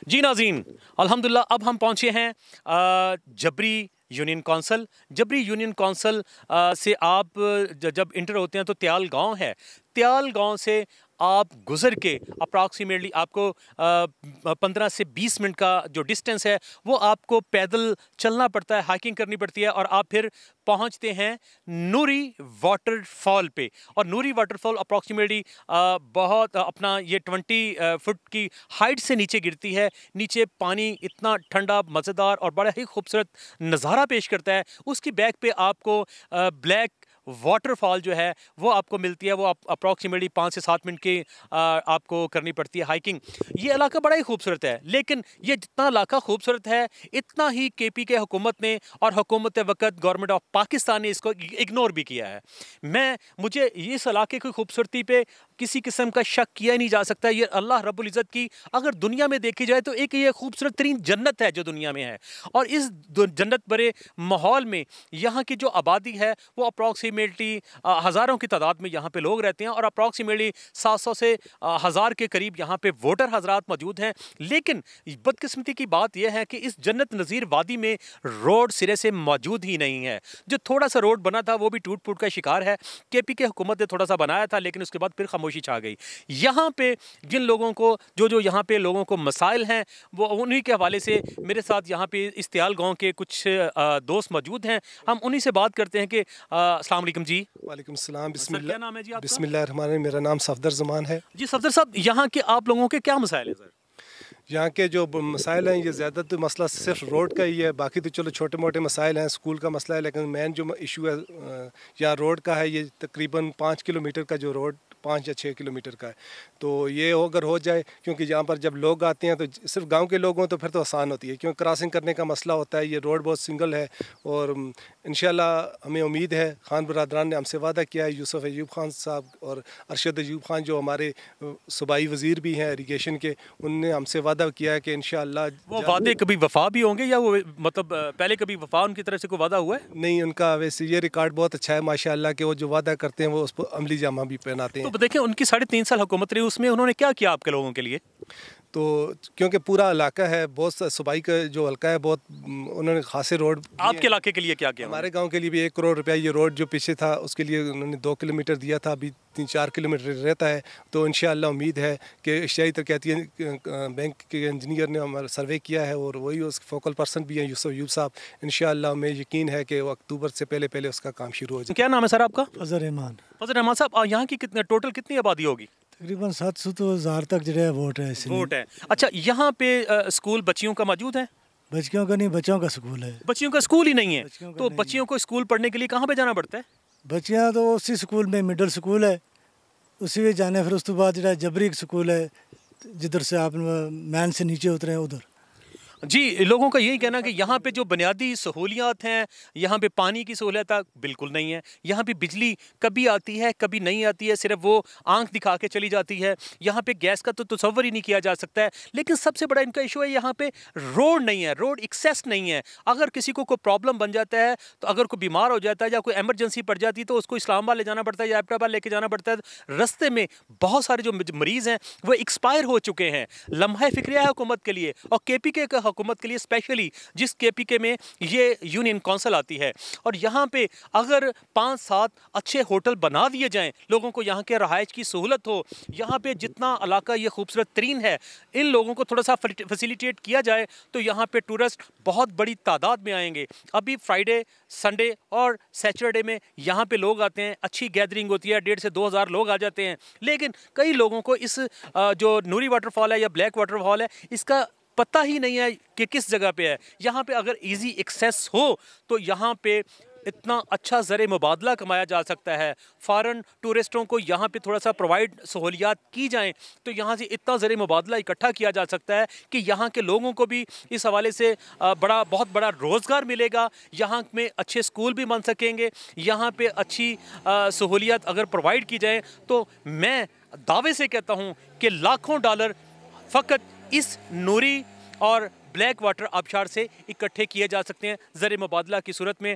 जी नाज़रीन, अल्हम्दुलिल्लाह अब हम पहुँचे हैं जबरी यूनियन कौंसल। जबरी यूनियन कौंसल से आप जब इंटर होते हैं तो त्याल गांव है। त्याल गांव से आप गुज़र के अप्रॉक्सीमेटली आपको 15 से 20 मिनट का जो डिस्टेंस है वो आपको पैदल चलना पड़ता है, हाइकिंग करनी पड़ती है और आप फिर पहुंचते हैं नूरी वाटरफॉल पे। और नूरी वाटरफॉल अप्रॉक्सीमेटली बहुत अपना ये 20 फुट की हाइट से नीचे गिरती है। नीचे पानी इतना ठंडा, मज़ेदार और बड़ा ही खूबसूरत नज़ारा पेश करता है। उसकी बैक पे आपको ब्लैक वाटरफॉल जो है वो आपको मिलती है। वो अप्रॉक्सीमेटली 5 से 7 मिनट की आपको करनी पड़ती है हाइकिंग। ये इलाका बड़ा ही खूबसूरत है, लेकिन ये जितना इलाका खूबसूरत है इतना ही केपी के हुकूमत ने और हुकूमत वक़्त गवर्नमेंट ऑफ पाकिस्तान ने इसको इग्नोर भी किया है। मुझे इस इलाके की खूबसूरती पे किसी किस्म का शक किया नहीं जा सकता। ये अल्लाह रब्बुल इज़्ज़त की अगर दुनिया में देखी जाए तो एक ये खूबसूरत तरीन जन्नत है जो दुनिया में है। और इस जन्नत भरे माहौल में यहाँ की जो आबादी है वो अप्रॉक्सीमेटली हज़ारों की तादाद में यहाँ पे लोग रहते हैं और अप्रॉक्सीमेटली 700 से 1000 के करीब यहाँ पे वोटर हजरात मौजूद हैं। लेकिन बदकिस्मती की बात यह है कि इस जन्नत नज़ीर वादी में रोड सिरे से मौजूद ही नहीं है। जो थोड़ा सा रोड बना था वो भी टूट फूट का शिकार है। केपी के हुकूमत ने थोड़ा सा बनाया था, लेकिन उसके बाद फिर खामोशी छा गई। यहाँ पे जिन लोगों को जो यहाँ पे लोगों को मसाइल हैं वो उन्हीं के हवाले से मेरे साथ यहाँ पे इस त्याल गाँव के कुछ दोस्त मौजूद हैं। हम उन्हीं से बात करते हैं कि अस्सलाम वालेकुम जी। वालेकुम सलाम। सर, क्या नाम है जी आपका? बिस्मिल्लाहिर्रहमानिर्रहीम। मेरा नाम सफदर जमान है जी। सफदर साहब, यहाँ के आप लोगों के क्या मसाइल हैं सर? यहाँ के जो मसाइल हैं ये ज़्यादा तो मसला सिर्फ रोड का ही है। बाकी तो चलो छोटे मोटे मसाइल हैं, स्कूल का मसला है, लेकिन मेन जो इशू है या रोड का है। ये तकरीबन 5 किलोमीटर का जो रोड 5 या 6 किलोमीटर का है। तो ये अगर हो जाए, क्योंकि यहाँ पर जब लोग आते हैं तो सिर्फ गांव के लोग हों तो फिर तो आसान होती है, क्योंकि क्रॉसिंग करने का मसला होता है। ये रोड बहुत सिंगल है और इंशाल्लाह हमें उम्मीद है, खान बरदरान ने हमसे वादा किया है, यूसुफ अयूब खान साहब और अरशद अयूब खान जो हमारे सूबाई वज़ीर भी हैं इरीगेशन के, उनने हमसे वादा किया है कि इंशाल्लाह वो वादे कभी वफा भी होंगे या वो मतलब पहले कभी वफा उनकी तरफ से कोई वादा हुआ है? नहीं, उनका वैसे ये रिकॉर्ड बहुत अच्छा है माशाल्लाह कि वो जो वादा करते हैं वो उस पर अमली जामा भी पहनाते हैं। तो देखें, उनकी 3.5 साल हुकूमत रही, उसमें उन्होंने क्या किया आपके लोगों के लिए? तो क्योंकि पूरा इलाका है, बहुत सा सूबाई का जो हल्का है, बहुत उन्होंने खासे रोड आपके इलाके के लिए क्या किया? हमारे गांव के लिए भी 1 करोड़ रुपया ये रोड जो पीछे था उसके लिए उन्होंने 2 किलोमीटर दिया था, अभी 3-4 किलोमीटर रहता है। तो इंशाअल्लाह उम्मीद है कि एशियाई तरक्याती बैंक के इंजीनियर ने हमारा सर्वे किया है और वही उस फोकल पर्सन भी हैं यूसुफ अयूब साहब। इंशाअल्लाह हमें यकीन है कि वो अक्टूबर से पहले उसका काम शुरू हो जाए। क्या नाम है सर आपका? फजल रहमान। फजल रहमान साहब, यहाँ की टोटल कितनी आबादी होगी? तकरीबन 700 तो 1000 तक जो है वोट है। वोट है। अच्छा, यहाँ पे स्कूल बच्चियों का मौजूद है? बच्चियों का नहीं, बच्चों का स्कूल है। बच्चियों का स्कूल ही नहीं है? तो नहीं बच्चियों को स्कूल पढ़ने के लिए कहाँ पे जाना पड़ता है? बच्चियाँ तो उसी स्कूल में मिडिल स्कूल है, उसी में जाने। फिर उस तो बाद जो जबरी स्कूल है, जिधर से आप मैन से नीचे उतरे उधर। जी, लोगों का यही कहना कि यहाँ पे जो बुनियादी सहूलियात हैं, यहाँ पे पानी की सहूलियत बिल्कुल नहीं है। यहाँ पे बिजली कभी आती है कभी नहीं आती है, सिर्फ वो आंख दिखा के चली जाती है। यहाँ पे गैस का तो तसव्वुर ही नहीं किया जा सकता है। लेकिन सबसे बड़ा इनका इशू है यहाँ पे रोड नहीं है, रोड एक्सेस नहीं है। अगर किसी को कोई प्रॉब्लम बन जाता है, तो अगर कोई बीमार हो जाता है या कोई एमरजेंसी पड़ जाती है तो उसको इस्लामाबाद ले जाना पड़ता है या एबटाबाद लेके जाना पड़ता है। रस्ते में बहुत सारे जो मरीज़ हैं वो एक्सपायर हो चुके हैं। लम्हा फ़िक्रिया है हुकूमत के लिए और KPK के हुकूमत के लिए, स्पेशली जिस KPK में ये यूनियन कौंसिल आती है। और यहाँ पे अगर 5-7 अच्छे होटल बना दिए जाएं, लोगों को यहाँ के रहायश की सहूलत हो, यहाँ पे जितना इलाका ये खूबसूरत तरीन है, इन लोगों को थोड़ा सा फैसिलिटेट किया जाए तो यहाँ पे टूरिस्ट बहुत बड़ी तादाद में आएंगे। अभी फ्राइडे, संडे और सैटरडे में यहाँ पे लोग आते हैं, अच्छी गैदरिंग होती है, 1,500 से 2,000 लोग आ जाते हैं। लेकिन कई लोगों को इस जो नूरी वाटरफॉल है या ब्लैक वाटरफॉल है, इसका पता ही नहीं है कि किस जगह पे है। यहाँ पे अगर इजी एक्सेस हो तो यहाँ पे इतना अच्छा ज़र मुबादला कमाया जा सकता है। फ़ॉरेन टूरिस्टों को यहाँ पे थोड़ा सा प्रोवाइड सहूलियात की जाएं तो यहाँ से इतना ज़र मुबादला इकट्ठा किया जा सकता है कि यहाँ के लोगों को भी इस हवाले से बहुत बड़ा रोज़गार मिलेगा। यहाँ में अच्छे स्कूल भी बन सकेंगे। यहाँ पे अच्छी सहूलियात अगर प्रोवाइड की जाए तो मैं दावे से कहता हूँ कि लाखों डॉलर फ़कत इस नूरी और ब्लैक वाटर आबशार से इकट्ठे किए जा सकते हैं ज़र मुबादला की सूरत में।